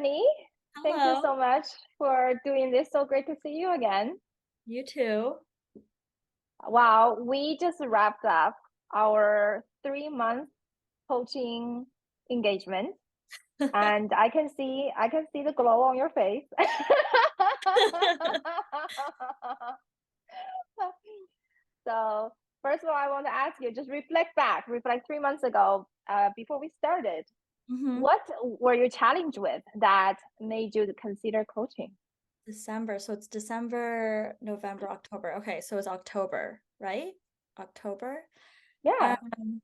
Stephanie. Thank you Hello, so much for doing this. So great to see you again. you too. Wow, we just wrapped up our 3 month coaching engagement, and I can see the glow on your face. So first of all, I want to ask you, just reflect 3 months ago, before we started. hmm What were you challenged with that made you consider coaching? December. So it's December, November, October. Okay, so it's October, right? October. Yeah. Um,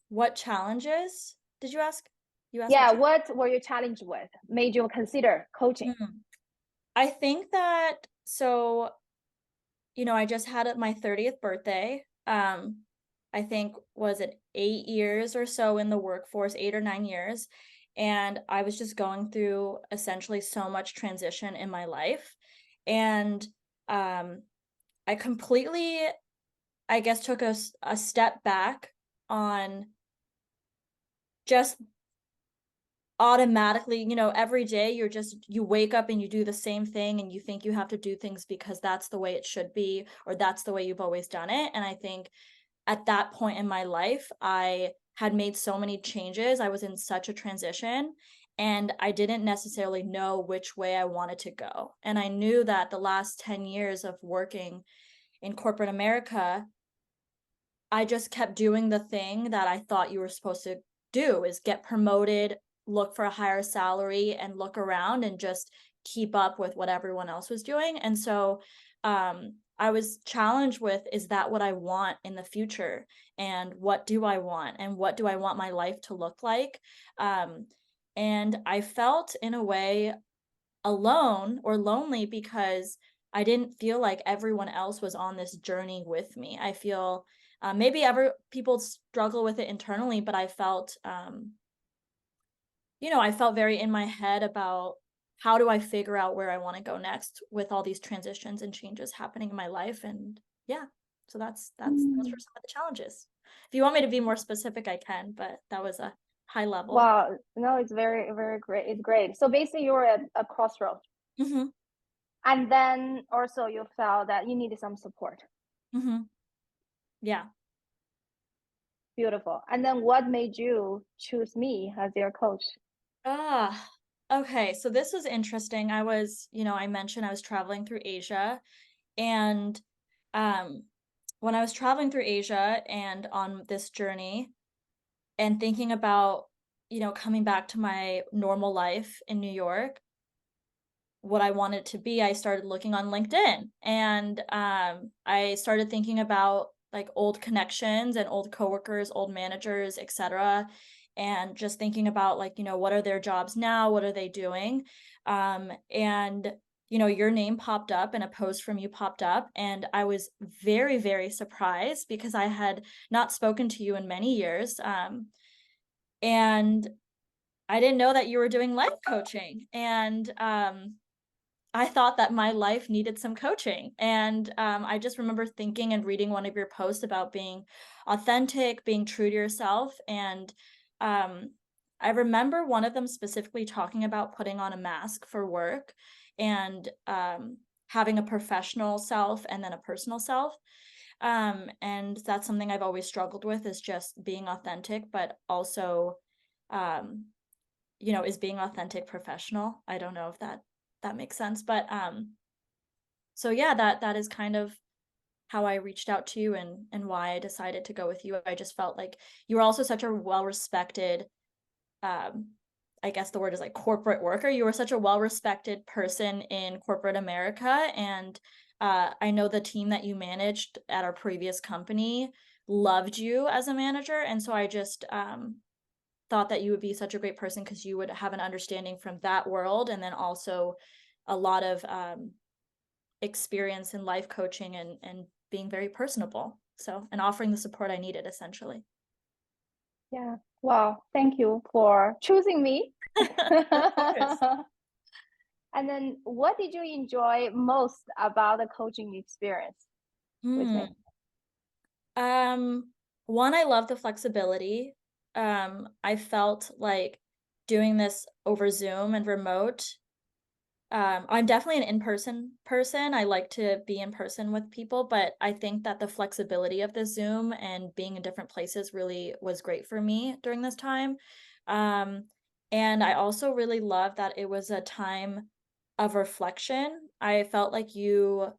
what challenges did you ask? You asked what Yeah, challenge? what were you challenged with? Made you consider coaching? I think that so, I just had my 30th birthday. I think was it 8 years or so in the workforce, 8 or 9 years. And I was just going through essentially so much transition in my life. And um, I completely, I guess, took a step back on just automatically, every day you wake up and you do the same thing and you think you have to do things because that's the way it should be or that's the way you've always done it. And I think at that point in my life, I had made so many changes. I was in such a transition and I didn't necessarily know which way I wanted to go. And I knew that the last 10 years of working in corporate America, I just kept doing the thing that I thought you were supposed to do is get promoted, look for a higher salary and look around and just keep up with what everyone else was doing. And so I was challenged with, is that what I want in the future? And what do I want? And what do I want my life to look like? Um, and I felt in a way alone or lonely because I didn't feel like everyone else was on this journey with me. I feel maybe ever people struggle with it internally, but I felt very in my head about how do I figure out where I want to go next with all these transitions and changes happening in my life. And yeah, so that's those were Mm. some of the challenges. If you want me to be more specific, I can, but that was a high level. Wow, no, it's very, very great. It's great. So basically, you were at a crossroad, hmm and then also you felt that you needed some support. hmm Yeah. Beautiful. And then what made you choose me as your coach? Ah, okay. So this was interesting. I mentioned I was traveling through Asia and um when I was traveling through Asia and on this journey and thinking about, coming back to my normal life in New York, what I wanted to be, I started looking on LinkedIn and I started thinking about like old connections and old coworkers, old managers, etc. And just thinking about like, what are their jobs now? What are they doing? And your name popped up and a post from you popped up. And I was very, very surprised because I had not spoken to you in many years. And I didn't know that you were doing life coaching. And I thought that my life needed some coaching. And I just remember thinking and reading one of your posts about being authentic, being true to yourself. And um, I remember one of them specifically talking about putting on a mask for work and having a professional self and then a personal self. And that's something I've always struggled with is just being authentic, but also um, is being authentic professional? I don't know if that makes sense, but so yeah, that is kind of how I reached out to you and why I decided to go with you. I just felt like you were also such a well-respected um I guess the word is like corporate worker. You were such a well-respected person in corporate America and I know the team that you managed at our previous company loved you as a manager and so I just thought that you would be such a great person because you would have an understanding from that world and then also a lot of experience in life coaching and being very personable. So, and offering the support I needed essentially. Yeah. Wow. Thank you for choosing me. Of course. And then what did you enjoy most about the coaching experience with Hmm. me? Um, One, I love the flexibility. I felt like doing this over Zoom and remote, I'm definitely an in-person person. I like to be in person with people, but I think that the flexibility of the Zoom and being in different places really was great for me during this time. Um, and I also really love that it was a time of reflection. I felt like you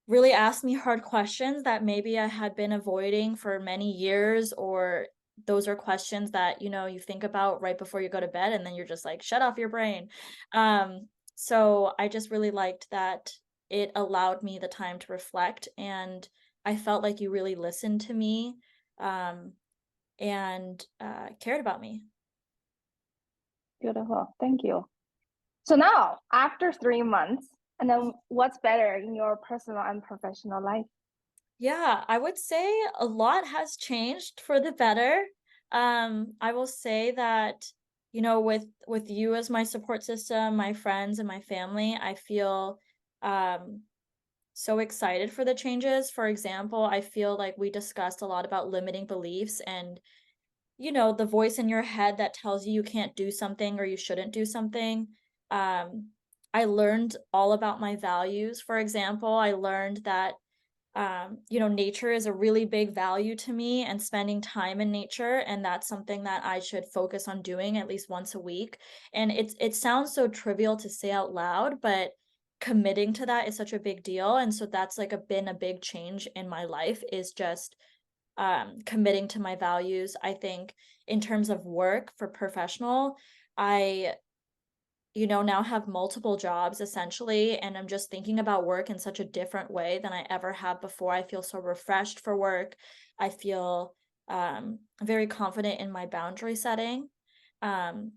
really asked me hard questions that maybe I had been avoiding for many years, or those are questions that, you think about right before you go to bed and then you're just like, shut off your brain. So I just really liked that it allowed me the time to reflect, and I felt like you really listened to me, um, and cared about me. Beautiful. Thank you. So now, after 3 months, and then what's better in your personal and professional life? Yeah, I would say a lot has changed for the better. I will say that, with you as my support system, my friends and my family, I feel um so excited for the changes. For example, I feel like we discussed a lot about limiting beliefs and, the voice in your head that tells you you can't do something or you shouldn't do something. Um, I learned all about my values. For example, I learned that nature is a really big value to me, and spending time in nature, and that's something that I should focus on doing at least once a week. And it sounds so trivial to say out loud, but committing to that is such a big deal. And so that's like been a big change in my life, is just committing to my values. I think in terms of work for professional, I now have multiple jobs essentially, and I'm just thinking about work in such a different way than I ever have before. I feel so refreshed for work. I feel very confident in my boundary setting. Um,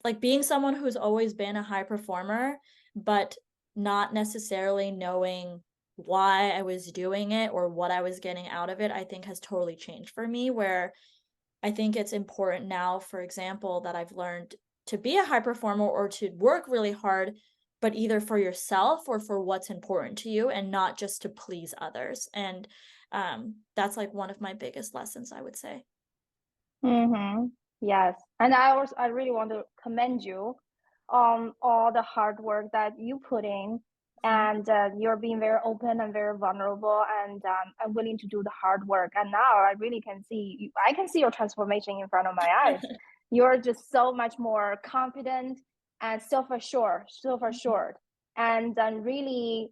like being someone who's always been a high performer, but not necessarily knowing why I was doing it or what I was getting out of it, I think has totally changed for me. Where I think it's important now, for example, that I've learned to be a high performer or to work really hard, but either for yourself or for what's important to you, and not just to please others. And that's like one of my biggest lessons, I would say. Mm-hmm. Yes. And I really want to commend you on all the hard work that you put in, Mhm. and you're being very open and very vulnerable, and willing to do the hard work. And now I really can see I can see your transformation in front of my eyes. You're just so much more confident and self-assured, and really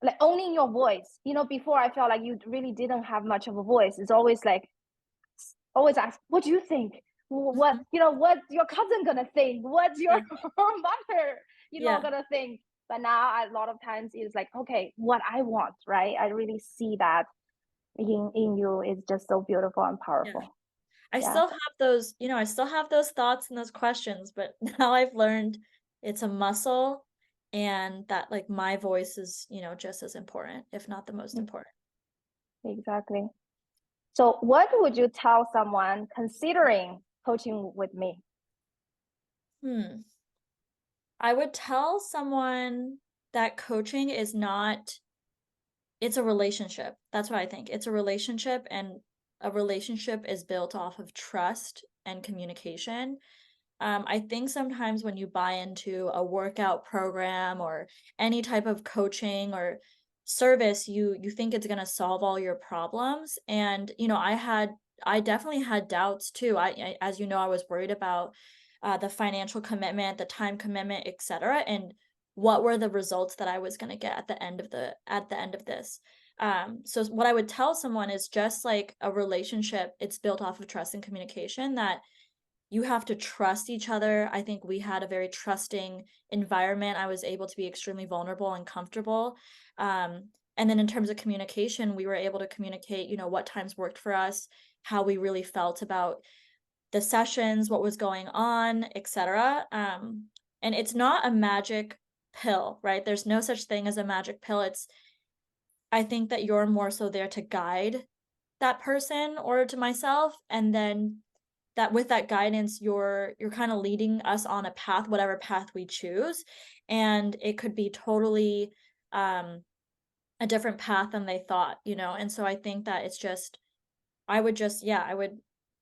like owning your voice. Before I felt like you really didn't have much of a voice. It's always like always ask, what do you think? What Mhm. what your cousin gonna think? What's your Yeah. mother Yeah. gonna think? But now a lot of times it's like, okay, what I want, right? I really see that in you is just so beautiful and Yeah. powerful. I Yeah, still have those, I still have those thoughts and those questions, but now I've learned it's a muscle, and that like my voice is, just as important, if not the most mm, important. exactly. So what would you tell someone considering coaching with me? Hmm. I would tell someone that coaching is not, it's a relationship. That's what I think. It's a relationship, and a relationship is built off of trust and communication. I think sometimes when you buy into a workout program or any type of coaching or service, you think it's going to solve all your problems. And I definitely had doubts too. As you know, I was worried about the financial commitment, the time commitment, etc., and what were the results that I was going to get at the end of this. So what I would tell someone is, just like a relationship, it's built off of trust and communication, that you have to trust each other. I think we had a very trusting environment. I was able to be extremely vulnerable and comfortable. And then in terms of communication, we were able to communicate, what times worked for us, how we really felt about the sessions, what was going on, etc. And it's not a magic pill, right? There's no such thing as a magic pill. I think that you're more so there to guide that person or to myself, and then that with that guidance, you're kind of leading us on a path, whatever path we choose, and it could be totally um a different path than they thought. And so I think that it's just, I would just, yeah,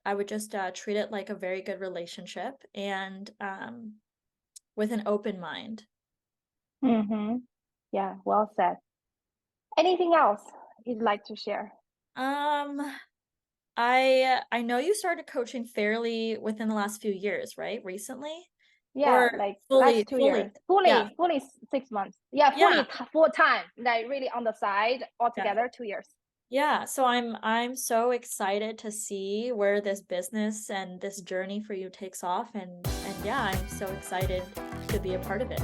I would just treat it like a very good relationship and with an open mind. Mm-hmm. Yeah, well said. Anything else you'd like to share? Um, I know you started coaching fairly within the last few years, right? Recently? Yeah, Or like fully last 2 years. fully yeah. Fully 6 months. Yeah, Yeah. full time. Like really on the side Yeah. altogether 2 years. Yeah, so I'm so excited to see where this business and this journey for you takes off and yeah, I'm so excited to be a part of it.